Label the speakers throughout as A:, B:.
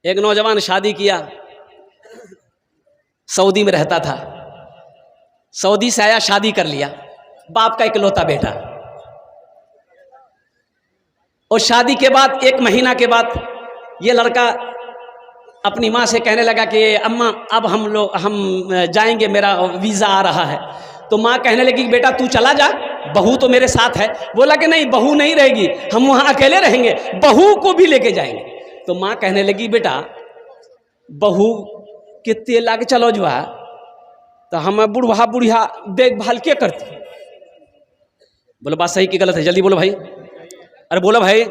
A: एक नौजवान शादी किया, सऊदी में रहता था, सऊदी से आया, शादी कर लिया, बाप का इकलौता बेटा। और शादी के बाद 1 महीना के बाद ये लड़का अपनी माँ से कहने लगा कि अम्मा अब हम जाएंगे, मेरा वीज़ा आ रहा है। तो माँ कहने लगी कि बेटा तू चला जा, बहू तो मेरे साथ है। बोला कि नहीं, बहू नहीं रहेगी, हम वहाँ अकेले रहेंगे, बहू को भी लेके जाएंगे। तो माँ कहने लगी बेटा बहू कितने लाके चलो जो है, तो हम बुढ़वा बुढ़िया देखभाल क्या करती। बोलो बात सही कि गलत है, जल्दी बोलो भाई, अरे बोलो भाई।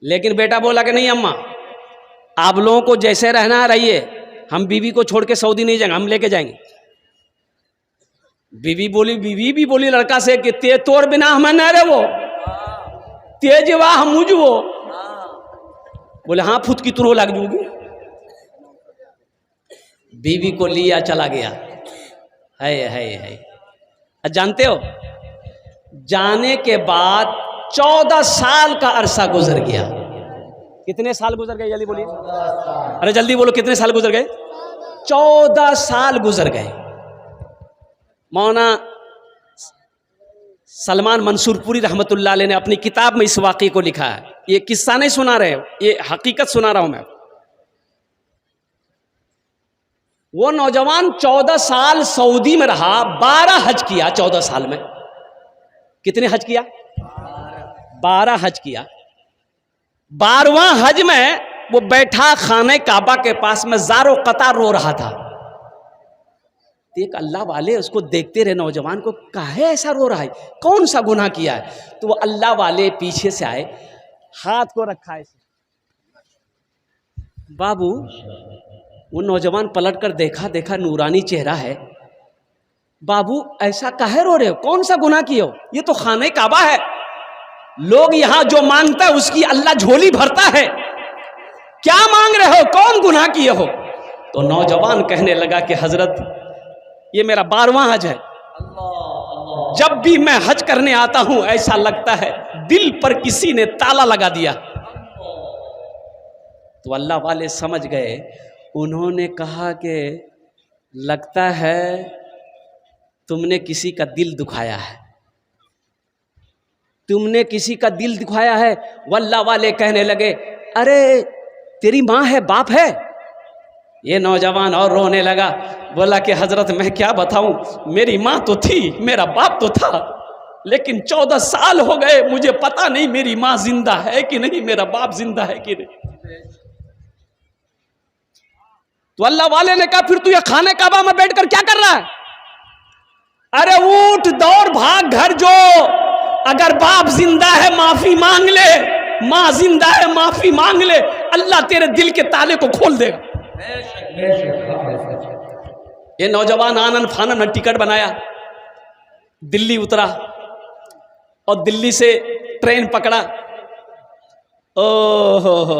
A: लेकिन बेटा बोला कि नहीं अम्मा, आप लोगों को जैसे रहना रहिए, हम बीवी को छोड़ के सऊदी नहीं जाएंगे, हम लेके जाएंगे। बीवी भी बोली लड़का से कि ते तोड़ बिना हमें न रहे वो, तेजवा हम मुझो। बोले हाँ फुत की तुरो लग जूगी। बीवी को लिया चला गया। है जानते हो, जाने के बाद 14 साल का अरसा गुजर गया। कितने साल गुजर गए जल्दी बोलिए, अरे जल्दी बोलो कितने साल गुजर गए? 14 साल गुजर गए। मौलाना सलमान मंसूरपुरी रहमतुल्लाह अलैह ने अपनी किताब में इस वाक़े को लिखा है। ये किस्सा नहीं सुना रहे हो, ये हकीकत सुना रहा हूं मैं। वो नौजवान 14 साल सऊदी में रहा, 12 हज किया 14 साल में। कितने हज किया? 12 हज किया। 12वां हज में वो बैठा खाने काबा के पास में ज़ारो कतार रो रहा था। एक अल्लाह वाले उसको देखते रहे, नौजवान को, काहे ऐसा रो रहा है, कौन सा गुनाह किया है? तो वो अल्लाह वाले पीछे से आए, हाथ को रखा है। बाबू वो नौजवान पलट कर देखा नूरानी चेहरा है। बाबू ऐसा काहे रो रहे हो, कौन सा गुनाह किए हो? ये तो खाने काबा है, लोग यहां जो मांगता है उसकी अल्लाह झोली भरता है, क्या मांग रहे हो, कौन गुनाह किए हो? तो नौजवान कहने लगा कि हजरत ये मेरा 12वां हज है, जब भी मैं हज करने आता हूं ऐसा लगता है दिल पर किसी ने ताला लगा दिया। तो अल्लाह वाले समझ गए, उन्होंने कहा कि लगता है तुमने किसी का दिल दुखाया है, तुमने किसी का दिल दुखाया है। वल्लाह वाले कहने लगे अरे तेरी माँ है, बाप है? ये नौजवान और रोने लगा, बोला कि हजरत मैं क्या बताऊं, मेरी माँ तो थी, मेरा बाप तो था, लेकिन 14 साल हो गए, मुझे पता नहीं मेरी माँ जिंदा है कि नहीं, मेरा बाप जिंदा है कि नहीं। तो अल्लाह वाले ने कहा फिर तू ये खाने काबा में बैठकर क्या कर रहा है? अरे उठ दौड़ भाग घर जो, अगर बाप जिंदा है माफी मांग ले, माँ जिंदा है माफी मांग ले, अल्लाह तेरे दिल के ताले को खोल देगा। ये नौजवान आनन फानन में टिकट बनाया, दिल्ली उतरा और दिल्ली से ट्रेन पकड़ा, ओहो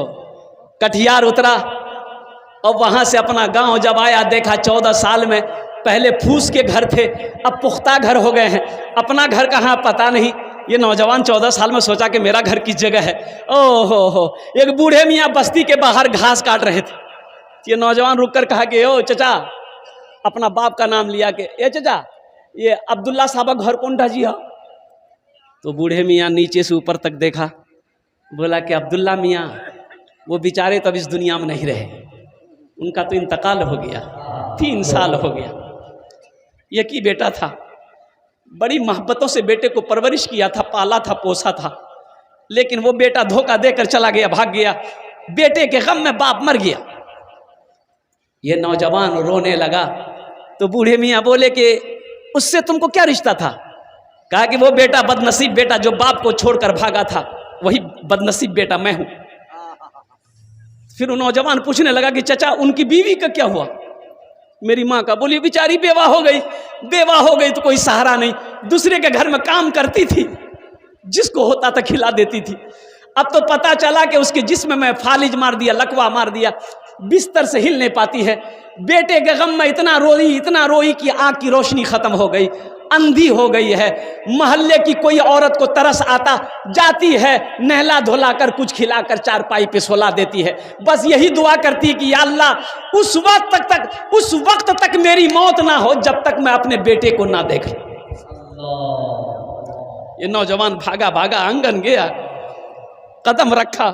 A: कटिहार उतरा और वहां से अपना गांव जब आया, देखा 14 साल में पहले फूस के घर थे, अब पुख्ता घर हो गए हैं, अपना घर कहाँ पता नहीं। ये नौजवान 14 साल में सोचा कि मेरा घर किस जगह है। ओहो एक बूढ़े मियाँ बस्ती के बाहर घास काट रहे थे। ये नौजवान रुककर कहा कि ओ चचा, अपना बाप का नाम लिया कि ए चचा ये अब्दुल्ला साहब घर कौन था जी? तो बूढ़े मियाँ नीचे से ऊपर तक देखा, बोला कि अब्दुल्ला मियाँ वो बेचारे तब इस दुनिया में नहीं रहे, उनका तो इंतकाल हो गया, 3 साल हो गया। ये की बेटा था, बड़ी मोहब्बतों से बेटे को परवरिश किया था, पाला था, पोसा था, लेकिन वो बेटा धोखा देकर चला गया, भाग गया, बेटे के गम में बाप मर गया। ये नौजवान रोने लगा तो बूढ़े मियाँ बोले कि उससे तुमको क्या रिश्ता था? कहा कि वो बेटा बदनसीब बेटा जो बाप को छोड़कर भागा था, वही बदनसीब बेटा मैं हूं। फिर वो नौजवान पूछने लगा कि चचा उनकी बीवी का क्या हुआ? मेरी माँ का। बोली बेचारी बेवा हो गई तो कोई सहारा नहीं, दूसरे के घर में काम करती थी, जिसको होता था खिला देती थी। अब तो पता चला कि उसके जिस्म में फालिज मार दिया, लकवा मार दिया, बिस्तर से हिल नहीं पाती है। बेटे के गम में इतना रोई कि आँख की रोशनी खत्म हो गई। अंधी हो गई है। मोहल्ले की कोई औरत को तरस आता, जाती है नहला धुलाकर कुछ खिलाकर चारपाई पे सोला देती है। बस यही दुआ करती है कि या अल्लाह उस वक्त तक मेरी मौत ना हो जब तक मैं अपने बेटे को ना देख लूं। ये नौजवान भागा भागा आंगन गया, कदम रखा,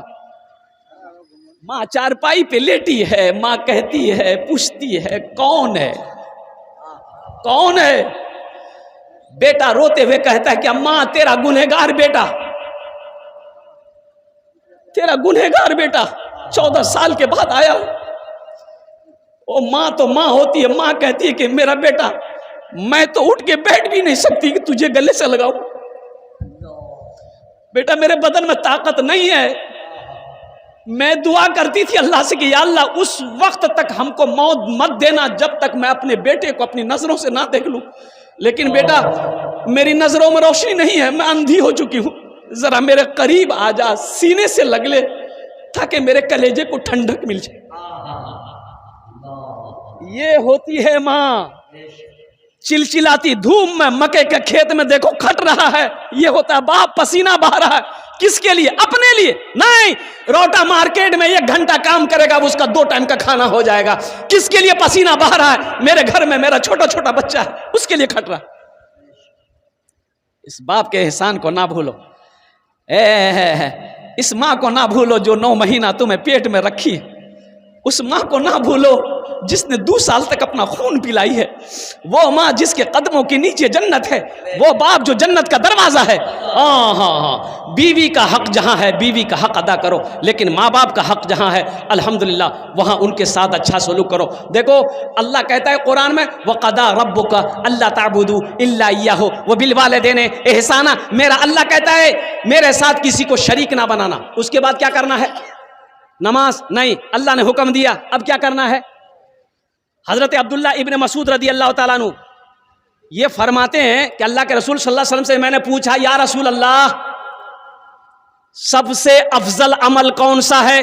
A: माँ चारपाई पे लेटी है। माँ कहती है, पूछती है कौन है, कौन है? बेटा रोते हुए कहता है कि अम्मा तेरा गुनहगार बेटा, तेरा गुनहगार बेटा 14 साल के बाद आया। ओ माँ तो माँ होती है, माँ कहती है कि मेरा बेटा, मैं तो उठ के बैठ भी नहीं सकती कि तुझे गले से लगाऊं। बेटा मेरे बदन में ताकत नहीं है। मैं दुआ करती थी अल्लाह से कि या अल्लाह उस वक्त तक हमको मौत मत देना जब तक मैं अपने बेटे को अपनी नजरों से ना देख लूं। लेकिन बेटा मेरी नजरों में रोशनी नहीं है, मैं अंधी हो चुकी हूं, जरा मेरे करीब आ जा, सीने से लग ले ताकि मेरे कलेजे को ठंडक मिल जाए। ये होती है माँ। चिलचिलाती धूप में मक्के के खेत में देखो खट रहा है, ये होता है बाप पसीना बहा रहा है। किसके लिए? अपने लिए नहीं। रोटा मार्केट में 1 घंटा काम करेगा, उसका 2 टाइम का खाना हो जाएगा। किसके लिए पसीना बहा रहा है? मेरे घर में मेरा छोटा छोटा बच्चा है, उसके लिए खट रहा। इस बाप के एहसान को ना भूलो, इस माँ को ना भूलो जो 9 महीना तुम्हें पेट में रखी। उस माँ को ना भूलो जिसने 2 साल तक अपना खून पिलाई है। वो माँ जिसके कदमों के नीचे जन्नत है। वो बाप जो जन्नत का दरवाजा है। हाँ, बीवी का हक जहाँ है बीवी का हक अदा करो, लेकिन माँ बाप का हक जहाँ है अल्हम्दुलिल्लाह वहाँ उनके साथ अच्छा सलूक करो। देखो अल्लाह कहता है कुरान में, वक़दा रब्बुका अल्ला ताबुदू इल्ला इय्याहु व बिल वालिदैनि इहसाना। मेरा अल्लाह कहता है मेरे साथ किसी को शरीक ना बनाना। उसके बाद क्या करना है? नमाज नहीं, अल्लाह ने हुक्म दिया, अब क्या करना है? हजरत अब्दुल्ला इब्न मसूद रदी अल्लाह ताला अन्हु ये फरमाते हैं कि अल्लाह के रसूल सल्लल्लाहु अलैहि वसल्लम से मैंने पूछा, या रसूल अल्लाह सबसे अफजल अमल कौन सा है?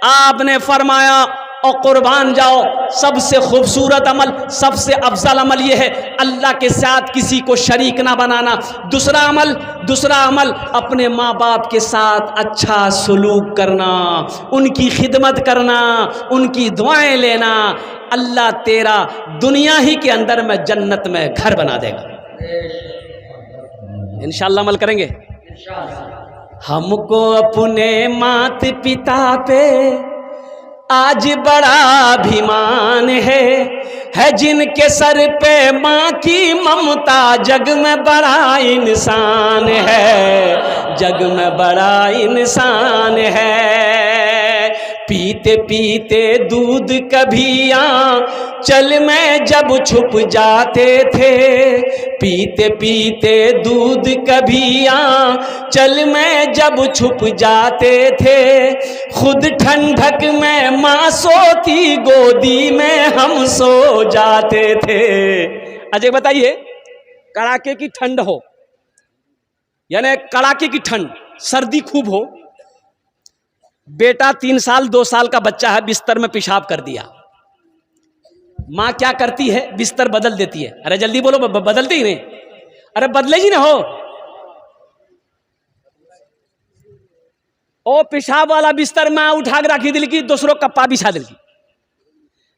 A: आपने फरमाया और कुर्बान जाओ, सबसे खूबसूरत अमल, सबसे अफजल अमल यह है अल्लाह के साथ किसी को शरीक ना बनाना। दूसरा अमल अपने माँ बाप के साथ अच्छा सलूक करना, उनकी खिदमत करना, उनकी दुआएं लेना। अल्लाह तेरा दुनिया ही के अंदर में जन्नत में घर बना देगा। इंशाअल्लाह अमल करेंगे। हमको अपने मात पिता पे आज बड़ा अभिमान है जिनके सर पे माँ की ममता, जग में बड़ा इंसान है, जग में बड़ा इंसान है। पीते पीते दूध कभी चल में जब छुप जाते थे, पीते पीते दूध कभी चल में जब छुप जाते थे, खुद ठंडक में माँ सोती गोदी में हम सो जाते थे। अजय बताइए, कड़ाके की ठंड हो, यानी कड़ाके की ठंड, सर्दी खूब हो, बेटा 3 साल 2 साल का बच्चा है, बिस्तर में पेशाब कर दिया, माँ क्या करती है? बिस्तर बदल देती है। अरे जल्दी बोलो, बदलती ही नहीं। अरे बदलेगी ना हो। ओ पेशाब वाला बिस्तर में उठा के रखी दिल की, दूसरों कप्पा बिछा दिल की।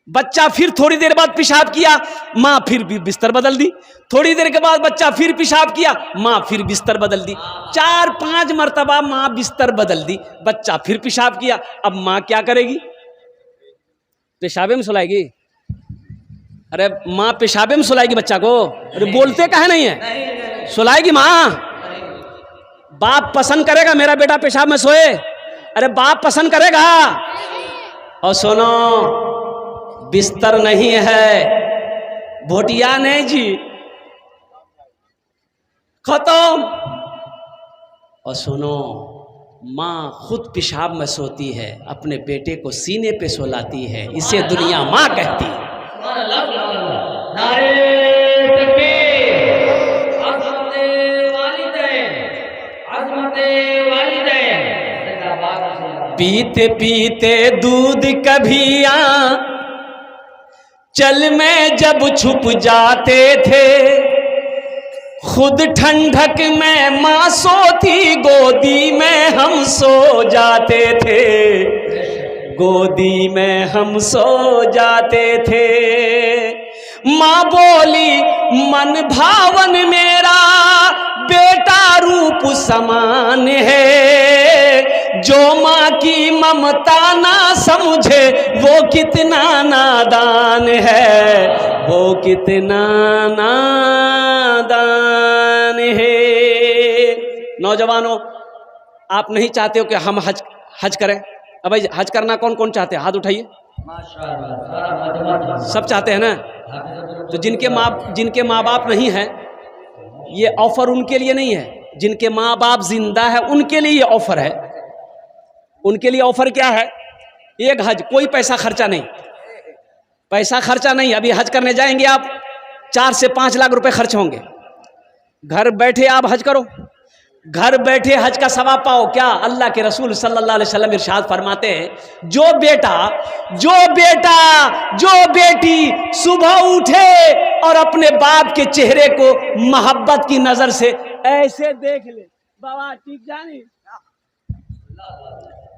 A: बच्चा फिर थोड़ी देर बाद पेशाब किया, माँ फिर भी बिस्तर बदल दी। थोड़ी देर के बाद बच्चा फिर पेशाब किया, माँ फिर बिस्तर बदल दी। 4-5 मरतबा माँ बिस्तर बदल दी, बच्चा फिर पेशाब किया। अब माँ क्या करेगी? पेशाबे में सुलाएगी। अरे माँ पेशाबे में सुलाएगी बच्चा को? अरे बोलते काहे नहीं है? सुलाएगी माँ। बाप पसंद करेगा मेरा बेटा पेशाब में सोए? अरे बाप पसंद करेगा? और सुनो, बिस्तर नहीं है, भोटिया नहीं जी, खत्म। और सुनो, माँ खुद पेशाब में सोती है, अपने बेटे को सीने पे सोलाती है, इसे दुनिया माँ कहती है। पीते पीते दूध कभी चल में जब छुप जाते थे, खुद ठंडक में माँ सोती, गोदी में हम सो जाते थे, गोदी में हम सो जाते थे। माँ बोली मन भावन मेरा बेटा रूप समान है, जो माँ की ममता ना समझे वो कितना नादान है, वो कितना नादान है। नौजवानों, आप नहीं चाहते हो कि हम हज करें? अब हज करना कौन कौन चाहते हैं? हाथ उठाइए। सब चाहते हैं ना? तो जिनके माँ बाप नहीं है, ये ऑफर उनके लिए नहीं है। जिनके माँ बाप जिंदा है उनके लिए ये ऑफर है। उनके लिए ऑफर क्या है? एक हज, कोई पैसा खर्चा नहीं, पैसा खर्चा नहीं। अभी हज करने जाएंगे आप, 4 से 5 लाख रुपए खर्च होंगे। घर बैठे आप हज करो, घर बैठे हज का सवाब पाओ। क्या अल्लाह के रसूल सल्लल्लाहु अलैहि वसल्लम इरशाद फरमाते हैं, जो बेटी सुबह उठे और अपने बाप के चेहरे को मोहब्बत की नजर से ऐसे देख ले, बाबा ठीक जानी,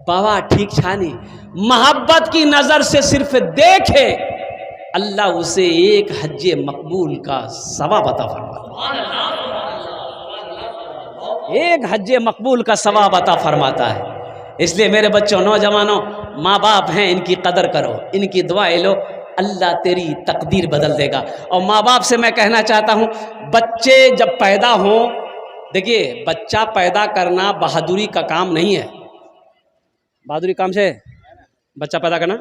A: बाबा ठीक छानी, मोहब्बत की नजर से सिर्फ देखे, अल्लाह उसे एक हज्जे मकबूल का सवाब अता फरमाता है। एक हज्जे मकबूल का सवाब अता फरमाता है। इसलिए मेरे बच्चों, नौजवानों, माँ बाप हैं, इनकी कदर करो, इनकी दुआएं लो, अल्लाह तेरी तकदीर बदल देगा। और माँ बाप से मैं कहना चाहता हूँ, बच्चे जब पैदा हों, देखिए बच्चा पैदा करना बहादुरी का काम नहीं है। बहादुरी काम से बच्चा पैदा करना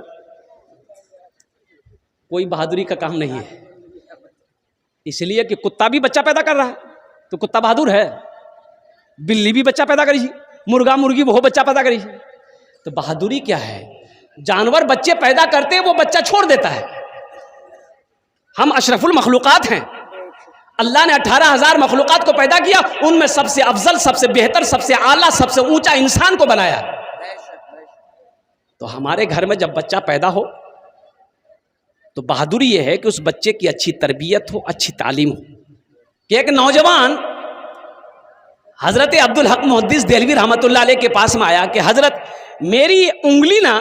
A: कोई बहादुरी का काम नहीं है। इसलिए कि कुत्ता भी बच्चा पैदा कर रहा है तो कुत्ता बहादुर है, बिल्ली भी बच्चा पैदा करी, मुर्गा मुर्गी वो बच्चा पैदा करी। तो बहादुरी क्या है? जानवर बच्चे पैदा करते हैं, वो बच्चा छोड़ देता है। हम अशरफुल मखलूकात हैं। अल्लाह ने 18,000 मखलूकात को पैदा किया, उनमें सबसे अफजल, सबसे बेहतर, सबसे आला, सबसे ऊंचा इंसान को बनाया। तो हमारे घर में जब बच्चा पैदा हो तो बहादुरी यह है कि उस बच्चे की अच्छी तरबियत हो, अच्छी तालीम हो। कि एक नौजवान हजरत अब्दुल हक मुहद्दिस देलवी रहमतुल्लाह अलैह के पास में आया कि हजरत, मेरी उंगली ना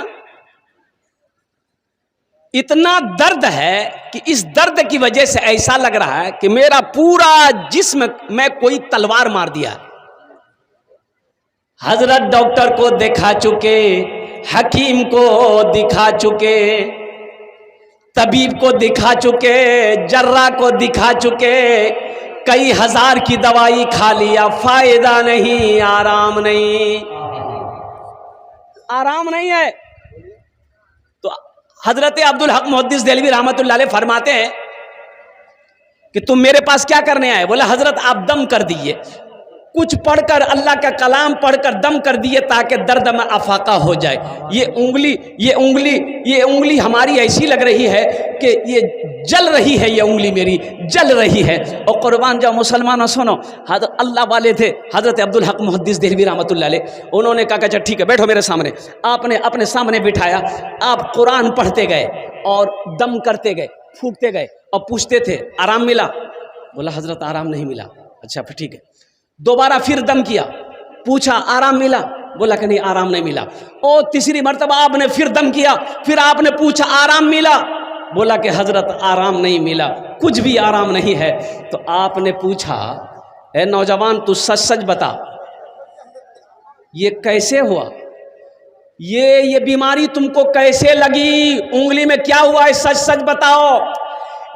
A: इतना दर्द है कि इस दर्द की वजह से ऐसा लग रहा है कि मेरा पूरा जिस्म में कोई तलवार मार दिया। हजरत डॉक्टर को दिखा चुके, हकीम को दिखा चुके, तबीब को दिखा चुके, जर्रा को दिखा चुके, कई हजार की दवाई खा लिया, फायदा नहीं, आराम नहीं, आराम नहीं है। तो हजरत अब्दुल हक मुहद्दिस देलवी रहमतुल्लाह अलैह फरमाते हैं कि तुम मेरे पास क्या करने आए? बोला हजरत आप दम कर दिए, कुछ पढ़कर, अल्लाह का कलाम पढ़कर दम कर दिए ताकि दर्द में अफाका हो जाए। ये उंगली हमारी ऐसी लग रही है कि ये जल रही है, ये उंगली मेरी जल रही है। और कुर्बान जाओ मुसलमानों, सुनो, अल्लाह वाले थे हजरत अब्दुल हक मुहद्दिस देलवी रहमतुल्लाह अलैह। उन्होंने कहा अच्छा ठीक है, बैठो मेरे सामने। आपने अपने सामने बिठाया, आप कुरान पढ़ते गए और दम करते गए, फूकते गए और पूछते थे आराम मिला? बोला हजरत आराम नहीं मिला। अच्छा फिर ठीक है। दोबारा फिर दम किया, पूछा आराम मिला? बोला कि नहीं आराम नहीं मिला। और तीसरी मर्तबा आपने फिर दम किया, फिर आपने पूछा आराम मिला? बोला कि हजरत आराम नहीं मिला, कुछ भी आराम नहीं है। तो आपने पूछा, ए नौजवान तू सच सच बता, ये कैसे हुआ? ये बीमारी तुमको कैसे लगी? उंगली में क्या हुआ है? सच सच बताओ।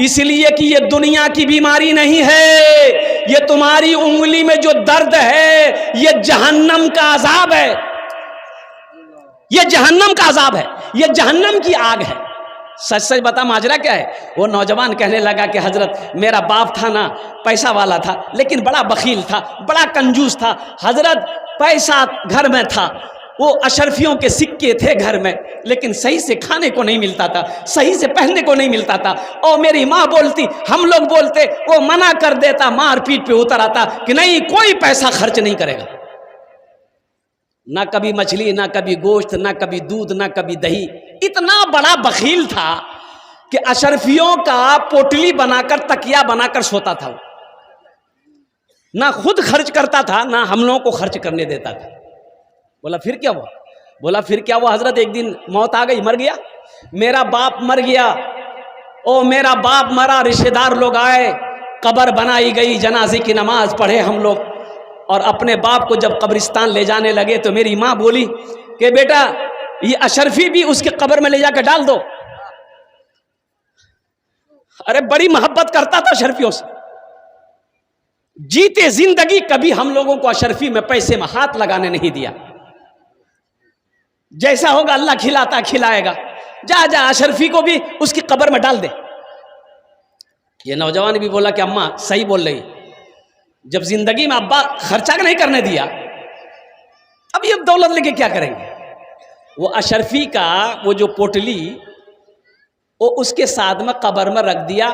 A: इसलिए कि ये दुनिया की बीमारी नहीं है, ये तुम्हारी उंगली में जो दर्द है ये जहन्नम का अजाब है, ये जहन्नम का अजाब है, ये जहन्नम की आग है। सच सच बता माजरा क्या है? वो नौजवान कहने लगा कि हजरत मेरा बाप था ना, पैसा वाला था, लेकिन बड़ा बखील था, बड़ा कंजूस था। हजरत पैसा घर में था, वो अशरफियों के सिक्के थे घर में, लेकिन सही से खाने को नहीं मिलता था, सही से पहनने को नहीं मिलता था। और मेरी माँ बोलती, हम लोग बोलते, वो मना कर देता, मार पीट पे उतर आता कि नहीं कोई पैसा खर्च नहीं करेगा। ना कभी मछली, ना कभी गोश्त, ना कभी दूध, ना कभी दही। इतना बड़ा बखील था कि अशरफियों का पोटली बनाकर, तकिया बनाकर सोता था। ना खुद खर्च करता था ना हम लोगों को खर्च करने देता था। बोला फिर क्या हुआ? बोला फिर क्या हुआ हजरत, एक दिन मौत आ गई, मर गया, मेरा बाप मर गया। ओ मेरा बाप मरा, रिश्तेदार लोग आए, कब्र बनाई गई, जनाजे की नमाज पढ़े हम लोग, और अपने बाप को जब कब्रिस्तान ले जाने लगे तो मेरी माँ बोली कि बेटा ये अशरफी भी उसके कब्र में ले जाकर डाल दो। अरे बड़ी मोहब्बत करता था अशरफियों से, जीते जिंदगी कभी हम लोगों को अशरफी में पैसे में हाथ लगाने नहीं दिया। जैसा होगा अल्लाह खिलाता खिलाएगा, जा जा अशरफी को भी उसकी कब्र में डाल दे। ये नौजवान भी बोला कि अम्मा सही बोल रही, जब जिंदगी में अब्बा खर्चा नहीं करने दिया, अब ये दौलत लेके क्या करेंगे। वो अशरफी का वो जो पोटली वो उसके साथ में कब्र में रख दिया,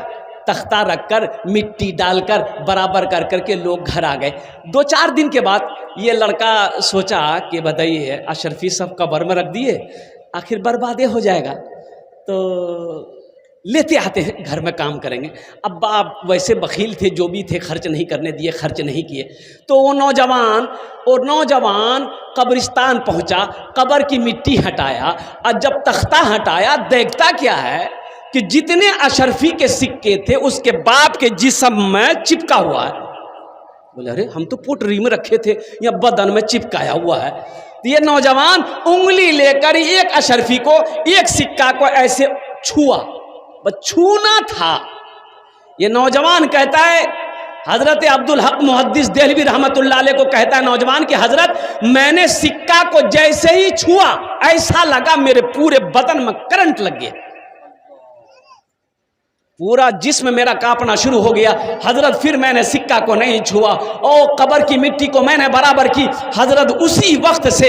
A: तख्ता रखकर मिट्टी डालकर बराबर कर करके लोग घर आ गए। 2-4 दिन के बाद ये लड़का सोचा कि बताइए अशरफी सब कब्र में रख दिए, आखिर बर्बादे हो जाएगा, तो लेते आते हैं घर में काम करेंगे। अब्बा वैसे बखील थे, जो भी थे खर्च नहीं करने दिए, खर्च नहीं किए। तो वो नौजवान कब्रिस्तान पहुंचा, कब्र की मिट्टी हटाया, और जब तख्ता हटाया देखता क्या है कि जितने अशरफी के सिक्के थे उसके बाप के जिस्म में चिपका हुआ है। बोले अरे हम तो पोटरी में रखे थे, या बदन में चिपकाया हुआ है। तो ये नौजवान उंगली लेकर एक अशरफी को, एक सिक्का को ऐसे छुआ, बस छूना था। ये नौजवान कहता है, हजरत अब्दुल हक मुहद्दिस देहलवी रहमतुल्लाह अलैह को कहता है नौजवान कि हजरत मैंने सिक्का को जैसे ही छुआ ऐसा लगा मेरे पूरे बदन में करंट लग गया, पूरा जिस्म मेरा कांपना शुरू हो गया। हजरत फिर मैंने सिक्का को नहीं छुआ, और कब्र की मिट्टी को मैंने बराबर की। हजरत उसी वक्त से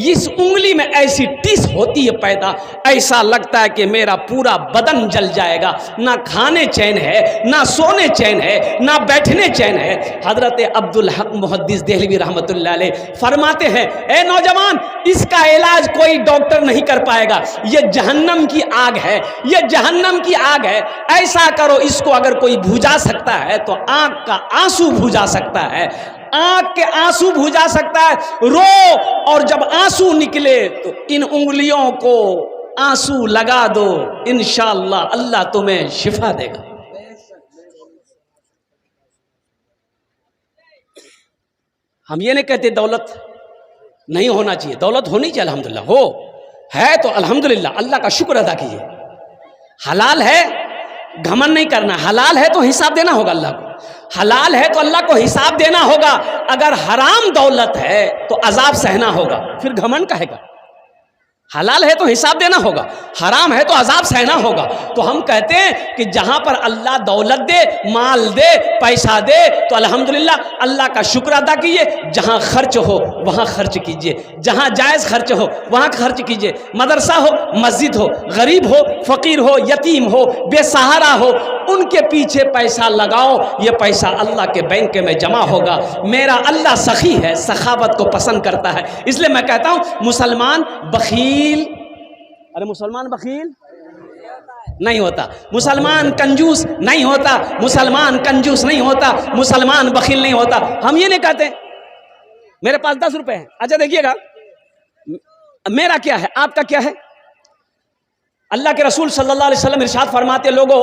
A: इस उंगली में ऐसी टिस होती है पैदा, ऐसा लगता है कि मेरा पूरा बदन जल जाएगा, ना खाने चैन है, ना सोने चैन है, ना बैठने चैन है। हजरत अब्दुल हक मुहद्दिस देहलवी रहमतुल्लाह अलैह फरमाते हैं, ए नौजवान इसका इलाज कोई डॉक्टर नहीं कर पाएगा, ये जहन्नम की आग है, ये जहन्नम की आग है। ऐसा करो, इसको अगर कोई बुझा सकता है तो आंख का आंसू बुझा सकता है, आंख के आंसू बुझा सकता है, रो, और जब आंसू निकले तो इन उंगलियों को आंसू लगा दो, इंशाअल्लाह अल्लाह तुम्हें शिफा देगा। हम ये नहीं कहते दौलत नहीं होना चाहिए, दौलत होनी चाहिए, अल्हम्दुलिल्लाह हो है तो अल्हम्दुलिल्लाह अल्लाह का शुक्र अदा कीजिए। हलाल है घमंड नहीं करना, हलाल है तो हिसाब देना होगा अल्लाह को, हलाल है तो अल्लाह को हिसाब देना होगा। अगर हराम दौलत है तो अजाब सहना होगा, फिर घमंड कहेगा। हलाल है तो हिसाब देना होगा, हराम है तो अजाब सहना होगा। तो हम कहते हैं कि जहां पर अल्लाह दौलत दे, माल दे, पैसा दे तो अल्हम्दुलिल्लाह अल्लाह का शुक्र अदा कीजिए। जहां खर्च हो वहां खर्च कीजिए, जहां जायज़ खर्च हो वहां खर्च कीजिए। मदरसा हो, मस्जिद हो, गरीब हो, फ़कीर हो, यतीम हो, बेसहारा हो, उनके पीछे पैसा लगाओ, ये पैसा अल्लाह के बैंक में जमा होगा। मेरा अल्लाह सखी है, सखावत को पसंद करता है। इसलिए मैं कहता हूँ मुसलमान बखील, अरे मुसलमान बखील नहीं होता, मुसलमान कंजूस नहीं होता, मुसलमान कंजूस नहीं होता, मुसलमान बखील नहीं होता। हम ये नहीं कहते मेरे पास 10 रुपए हैं, अच्छा देखिएगा मेरा क्या है आपका क्या है। अल्लाह के रसूल सल्लल्लाहु अलैहि वसल्लम इरशाद फरमाते, लोगों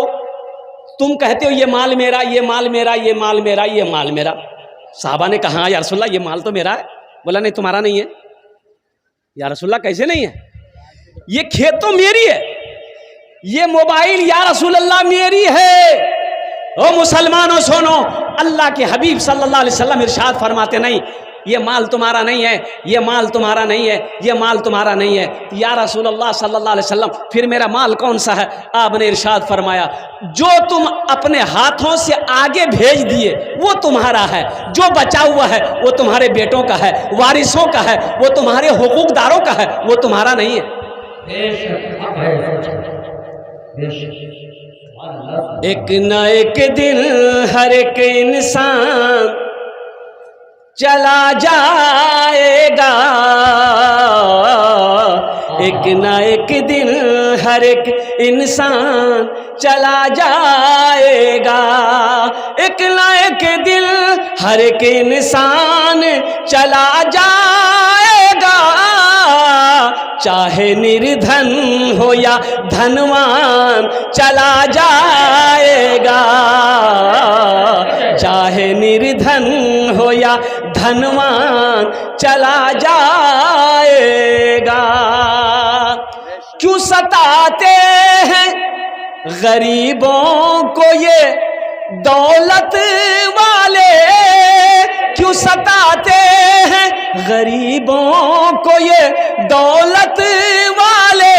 A: तुम कहते हो ये माल मेरा, ये माल मेरा, ये माल मेरा, ये माल मेरा। साहबा ने कहा या रसूलल्लाह ये माल तो मेरा है। बोला नहीं तुम्हारा नहीं है। या रसूलल्लाह कैसे नहीं है, ये खेत तो मेरी है, ये मोबाइल या रसूलल्लाह मेरी है। ओ मुसलमानों सुनो, अल्लाह के हबीब सल्लल्लाहु अलैहि वसल्लम इरशाद फरमाते नहीं ये माल तुम्हारा नहीं है, ये माल तुम्हारा नहीं है, ये माल तुम्हारा नहीं है। या रसूलल्लाह सल्लल्लाहु अलैहि वसल्लम फिर मेरा माल कौन सा है? आपने इरशाद फरमाया जो तुम अपने हाथों से आगे भेज दिए वो तुम्हारा है, जो बचा हुआ है वो तुम्हारे बेटों का है, वारिसों का है, वो तुम्हारे हुकूकदारों का है, वो तुम्हारा नहीं है। एक न एक दिन हर एक इंसान चला जाएगा, एक ना एक दिन हर एक इंसान चला जाएगा, एक ना एक दिन हर एक इंसान चला जाएगा, चाहे निर्धन हो या धनवान चला जाएगा, चाहे निर्धन हो या धनवान चला जाएगा। क्यों सताते हैं गरीबों को ये दौलत वाले, क्यों सताते हैं गरीबों को ये दौलत वाले,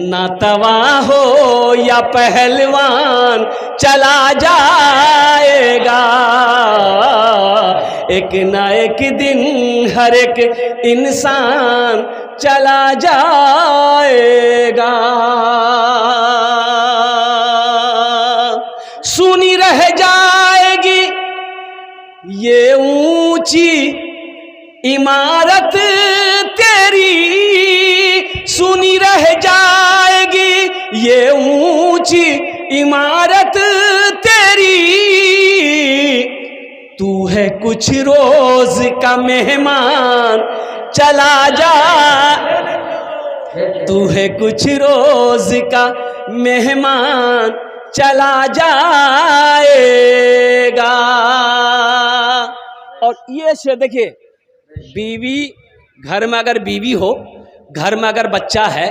A: ना तवा हो या पहलवान चला जाएगा, एक ना एक दिन हर एक इंसान चला जाएगा। सुनी रह जाएगी ये ऊंची इमारत तेरी, सुनी रह जाएगी ये ऊंची इमारत तेरी, तू है कुछ रोज का मेहमान चला जा, तू है कुछ रोज का मेहमान चला जाएगा। और ये से देखिए, बीवी घर में अगर बीवी हो, घर में अगर बच्चा है,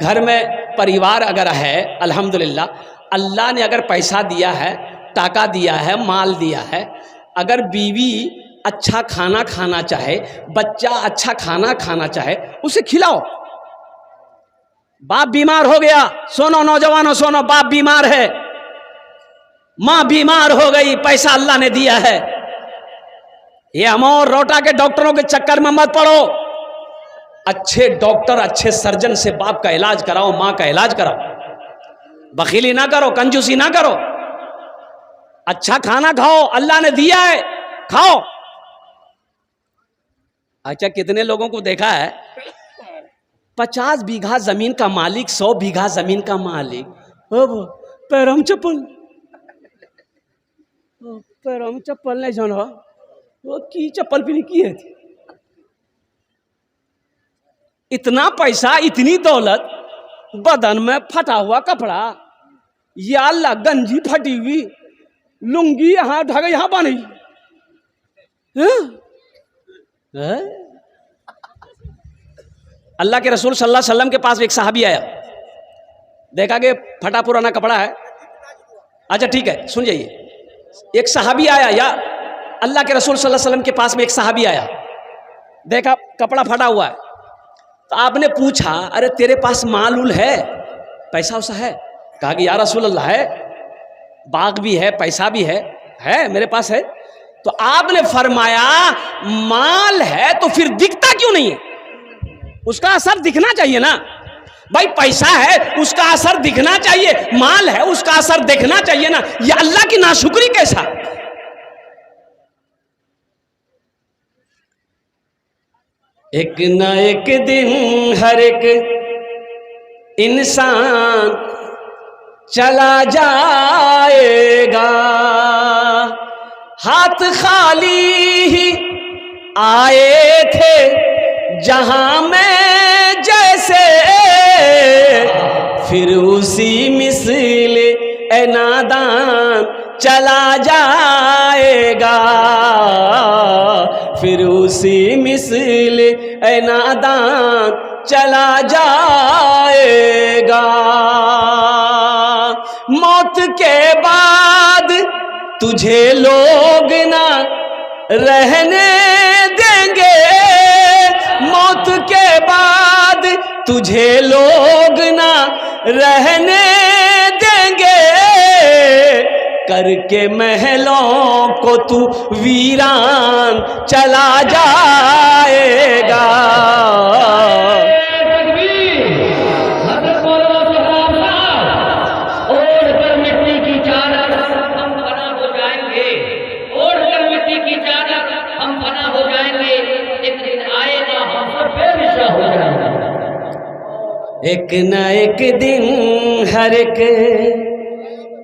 A: घर में परिवार अगर है, अल्हम्दुलिल्लाह अल्लाह ने अगर पैसा दिया है, टाका दिया है, माल दिया है, अगर बीवी अच्छा खाना खाना चाहे, बच्चा अच्छा खाना खाना चाहे, उसे खिलाओ। बाप बीमार हो गया, सुनो नौजवानों सुनो, बाप बीमार है, माँ बीमार हो गई, पैसा अल्लाह ने दिया है, ये अमौर रोटा के डॉक्टरों के चक्कर में मत पड़ो। अच्छे डॉक्टर, अच्छे सर्जन से बाप का इलाज कराओ, माँ का इलाज कराओ, बखीली ना करो, कंजूसी ना करो, अच्छा खाना खाओ, अल्लाह ने दिया है, खाओ। अच्छा, कितने लोगों को देखा है 50 बीघा जमीन का मालिक, 100 बीघा जमीन का मालिक, पैरम चप्पल, पैरम चप्पल नहीं जानो, वो की चप्पल भी नहीं की है। इतना पैसा, इतनी दौलत, बदन में फटा हुआ कपड़ा, या अल्लाह गंजी फटी हुई, लुंगी यहाँ ढक यहाँ बनी, अल्लाह के रसूल सल्लल्लाहु अलैहि वसल्लम के पास एक सहाबी आया, देखा कि फटा पुराना कपड़ा है। अच्छा ठीक है, सुन जाइए, एक सहाबी आया, या अल्लाह के रसूल सल्लल्लाहु अलैहि वसल्लम के पास में एक सहाबी आया, देखा कपड़ा फटा हुआ है, तो आपने पूछा, अरे तेरे पास माल उल है, पैसा उसा है? कहा कि या रसूल अल्लाह है, बाग भी है, पैसा भी है मेरे पास है। तो आपने फरमाया माल है तो फिर दिखता क्यों नहीं है? उसका असर दिखना चाहिए ना भाई, पैसा है उसका असर दिखना चाहिए, माल है उसका असर दिखना चाहिए ना। ये अल्लाह की नाशुक्री कैसा? एक न एक दिन हर एक इंसान चला जाएगा, हाथ खाली ही आए थे जहां में जैसे, फिर उसी मिसल ए नादान चला जाएगा, फिर उसी मिसल ए नादान चला जाएगा। मौत के बाद तुझे लोग ना रहने देंगे, मौत के बाद तुझे लोग ना रहने देंगे, करके महलों को तू वीरान चला जाएगा।
B: हम फना हो जाएंगे, एक दिन आएगा हम सब बेमिसाल
A: एक न एक दिन हर एक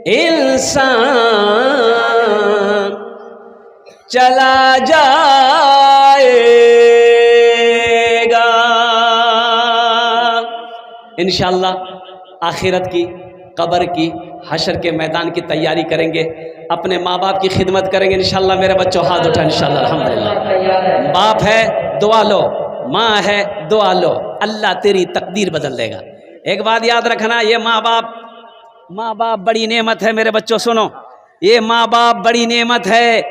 A: इंसान चला जाएगा। इंशाअल्लाह आखिरत की, कब्र की, हशर के मैदान की तैयारी करेंगे, अपने माँ बाप की खिदमत करेंगे इंशाअल्लाह। मेरे बच्चों हाथ उठा इंशाअल्लाह। अल्हम्दुलिल्लाह। बाप है दुआ लो, माँ है दुआ लो, अल्लाह तेरी तकदीर बदल देगा। एक बात याद रखना, ये माँ बाप बड़ी नेमत है। मेरे बच्चों सुनो, ये माँ बाप बड़ी नेमत है।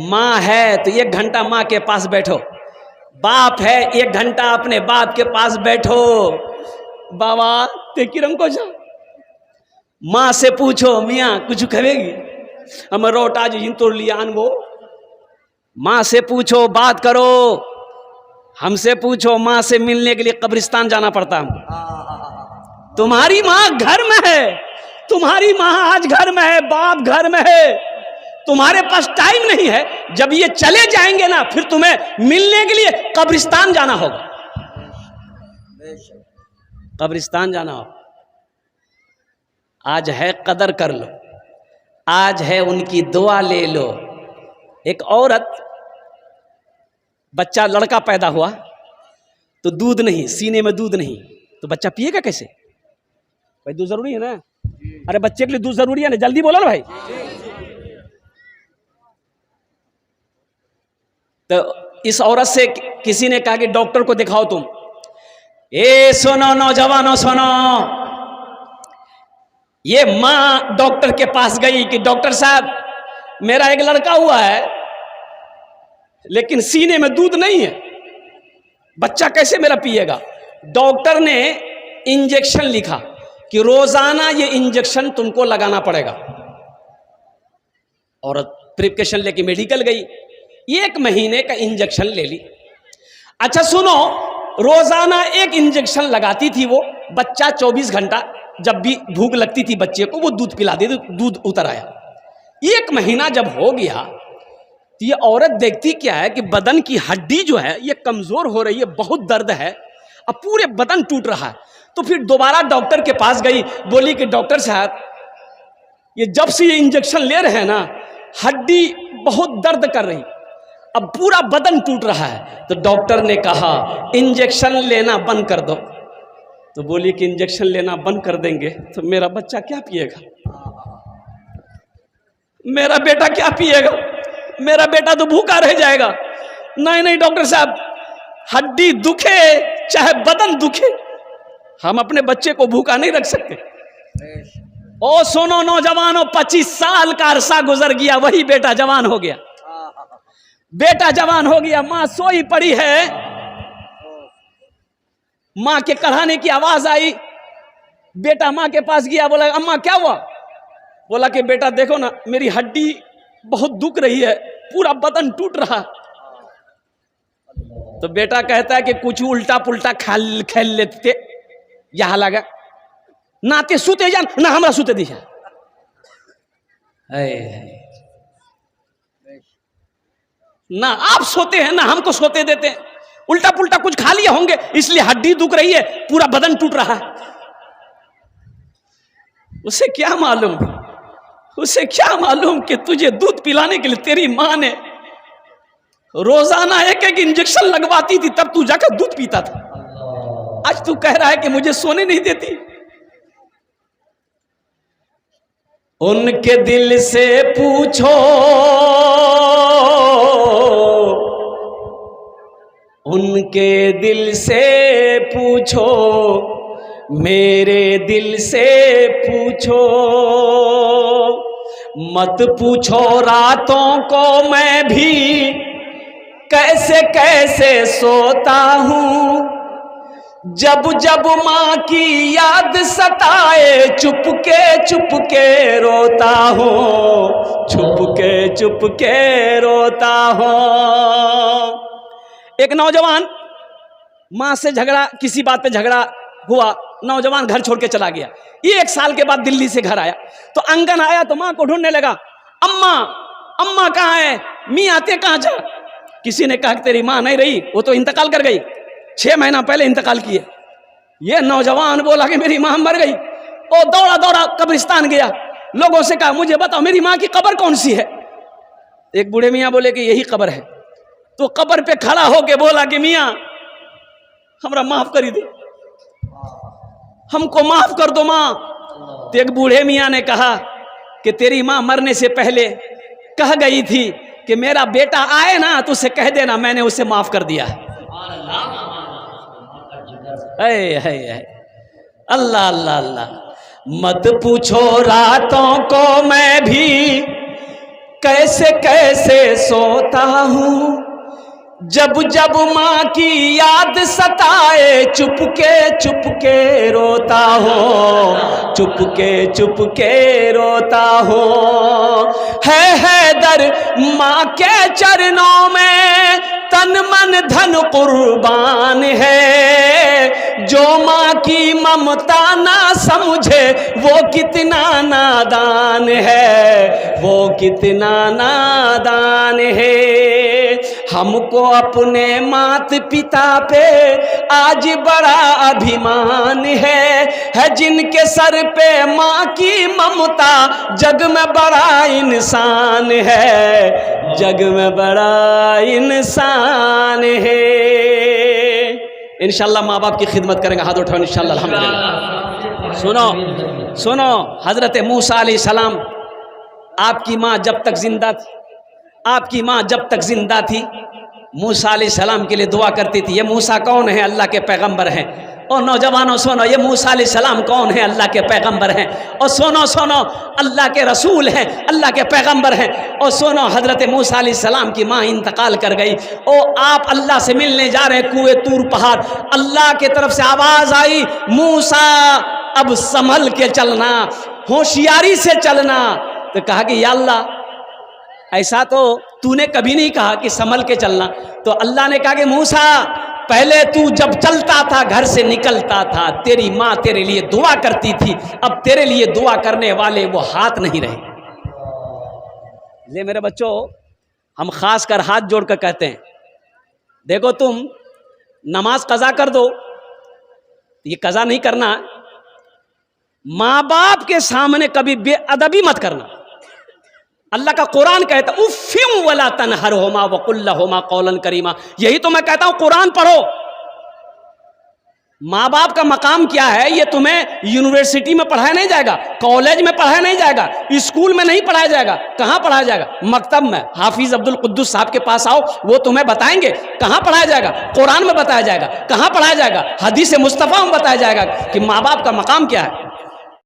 A: माँ है तो 1 घंटा माँ के पास बैठो, बाप है 1 घंटा अपने बाप के पास बैठो। बाबा ते किरम को जा, माँ से पूछो मियाँ कुछ कहेगी, हम रोट आज इन तोड़ लिया वो। माँ से पूछो, बात करो। हमसे पूछो, माँ से मिलने के लिए कब्रिस्तान जाना पड़ता हमको। तुम्हारी माँ घर में है, तुम्हारी माँ आज घर में है, बाप घर में है, तुम्हारे पास टाइम नहीं है। जब ये चले जाएंगे ना, फिर तुम्हें मिलने के लिए कब्रिस्तान जाना होगा, कब्रिस्तान जाना होगा। आज है कदर कर लो, आज है उनकी दुआ ले लो। एक औरत, बच्चा लड़का पैदा हुआ तो दूध नहीं, सीने में दूध नहीं, तो बच्चा पिएगा कैसे? भाई दूध जरूरी है ना, अरे बच्चे के लिए दूध जरूरी है ना, जल्दी बोलो ना भाई। तो इस औरत से किसी ने कहा कि डॉक्टर को दिखाओ तुम। ए सुनो नौजवानों सुनो, ये मां डॉक्टर के पास गई कि डॉक्टर साहब मेरा एक लड़का हुआ है लेकिन सीने में दूध नहीं है, बच्चा कैसे मेरा पिएगा? डॉक्टर ने इंजेक्शन लिखा कि रोजाना ये इंजेक्शन तुमको लगाना पड़ेगा। औरत प्रिस्क्रिप्शन लेके मेडिकल गई, 1 महीने का इंजेक्शन ले ली। अच्छा सुनो, रोजाना 1 इंजेक्शन लगाती थी वो, बच्चा 24 घंटा जब भी भूख लगती थी बच्चे को वो दूध पिला देती, दूध उतर आया। 1 महीना जब हो गया तो ये औरत देखती क्या है कि बदन की हड्डी जो है ये कमजोर हो रही है, बहुत दर्द है, अब पूरे बदन टूट रहा है। तो फिर दोबारा डॉक्टर के पास गई, बोली कि डॉक्टर साहब ये जब से ये इंजेक्शन ले रहे हैं ना, हड्डी बहुत दर्द कर रही, अब पूरा बदन टूट रहा है। तो डॉक्टर ने कहा इंजेक्शन लेना बंद कर दो। तो बोली कि इंजेक्शन लेना बंद कर देंगे तो मेरा बच्चा क्या पिएगा, मेरा बेटा क्या पिएगा, मेरा बेटा तो भूखा रह जाएगा। नहीं नहीं डॉक्टर साहब, हड्डी दुखे चाहे बदन दुखे, हम अपने बच्चे को भूखा नहीं रख सकते। ओ सुनो नौजवानों, 25 साल का अरसा गुजर गया, वही बेटा जवान हो गया, बेटा जवान हो गया। मां सोई पड़ी है, मां के कराने की आवाज आई, बेटा मां के पास गया, बोला अम्मा क्या हुआ? बोला कि बेटा देखो ना मेरी हड्डी बहुत दुख रही है, पूरा बदन टूट रहा। तो बेटा कहता है कि कुछ उल्टा पुल्टा खेल लेते, यहां लगा नाते सुते जान ना हमरा सुते दी जा। ना आप सोते हैं ना हमको सोते देते हैं, उल्टा पुल्टा कुछ खा लिए होंगे इसलिए हड्डी दुख रही है, पूरा बदन टूट रहा है। उसे क्या मालूम, उसे क्या मालूम कि तुझे दूध पिलाने के लिए तेरी मां ने रोजाना 1-1 इंजेक्शन लगवाती थी, तब तू जाकर दूध पीता था। आज तू कह रहा है कि मुझे सोने नहीं देती। उनके दिल से पूछो, उनके दिल से पूछो, मेरे दिल से पूछो, मत पूछो रातों को मैं भी कैसे कैसे सोता हूँ, जब जब माँ की याद सताए चुपके चुपके रोता हूँ, चुपके रोता हूँ। एक नौजवान माँ से झगड़ा, किसी बात पे झगड़ा हुआ, नौजवान घर छोड़ के चला गया। 1 साल के बाद दिल्ली से घर आया तो आंगन आया तो माँ को ढूंढने लगा, अम्मा अम्मा कहाँ है, मी आते कहाँ जा? किसी ने कहा कि तेरी माँ नहीं रही, वो तो इंतकाल कर गई, 6 महीना पहले इंतकाल किए। ये नौजवान बोला कि मेरी माँ मर गई, और दौड़ा दौड़ा कब्रिस्तान गया, लोगों से कहा मुझे बताओ मेरी माँ की कब्र कौन सी है। एक बूढ़े मियाँ बोले कि यही कब्र है। तो कब्र पे खड़ा होके बोला कि मियाँ हमरा माफ करी दे, हमको माफ कर दो माँ। तो एक बूढ़े मियाँ ने कहा कि तेरी माँ मरने से पहले कह गई थी कि मेरा बेटा आए ना तो उसे कह देना मैंने उसे माफ कर दिया। अल्लाह अल्लाह अल्लाह। मत पूछो रातों को मैं भी कैसे कैसे सोता हूँ, जब जब माँ की याद सताए चुपके रोता हो, चुपके रोता हो। है दर माँ के चरणों में तन मन धन कुर्बान है, जो माँ की ममता ना समझे वो कितना नादान है, वो कितना नादान है। हमको अपने मात पिता पे आज बड़ा अभिमान है जिनके सर पे माँ की ममता जग में बड़ा इंसान है, जग में बड़ा इंसान है। इंशाल्लाह माँ बाप की खिदमत करेंगे, हाथ उठाओ इंशाल्लाह अल्हम्दुलिल्लाह। सुनो हजरत मूसा अलैहिस्सलाम, आपकी माँ जब तक जिंदा थी, आपकी माँ जब तक जिंदा थी मूसा अलैहिस्सलाम के लिए दुआ करती थी। ये मूसा कौन है? अल्लाह के पैगंबर हैं। और नौजवानों सुनो, ये मूसा अलैहिस्सलाम कौन है? अल्लाह के पैगंबर हैं। और सुनो अल्लाह के रसूल हैं, अल्लाह के पैगंबर हैं। और सुनो हजरत मूसा अलैहिस्सलाम की माँ इंतकाल कर गई और आप अल्लाह से मिलने जा रहे हैं कुएं तूर पहाड़। अल्लाह के तरफ से आवाज आई, मूसा अब संभल के चलना, होशियारी से चलना। तो कहा कि या अल्लाह ऐसा तो तूने कभी नहीं कहा कि संभल के चलना। तो अल्लाह ने कहा कि मूसा पहले तू जब चलता था, घर से निकलता था, तेरी माँ तेरे लिए दुआ करती थी, अब तेरे लिए दुआ करने वाले वो हाथ नहीं रहे। ये मेरे बच्चों, हम खास कर हाथ जोड़कर कहते हैं, देखो तुम नमाज कज़ा कर दो, ये कज़ा नहीं करना, माँ बाप के सामने कभी बेअदबी मत करना। अल्लाह का कुरान कहता है उफ़्फ़िम वला तनहरहुमा वक़ुल लहुमा क़ौलन करीमा। यही तो मैं कहता हूं, कुरान पढ़ो। माँ बाप का मकाम क्या है ये तुम्हें यूनिवर्सिटी में पढ़ाया नहीं जाएगा, कॉलेज में पढ़ाया नहीं जाएगा, स्कूल में नहीं पढ़ाया जाएगा। कहाँ पढ़ाया जाएगा? मकतब में। हाफिज अब्दुल कुद्दूस साहब के पास आओ, वो तुम्हें बताएंगे कहाँ पढ़ाया जाएगा। कुरान में बताया जाएगा। कहाँ पढ़ाया जाएगा? हदीस मुस्तफ़ा में बताया जाएगा कि माँ बाप का मकाम क्या है।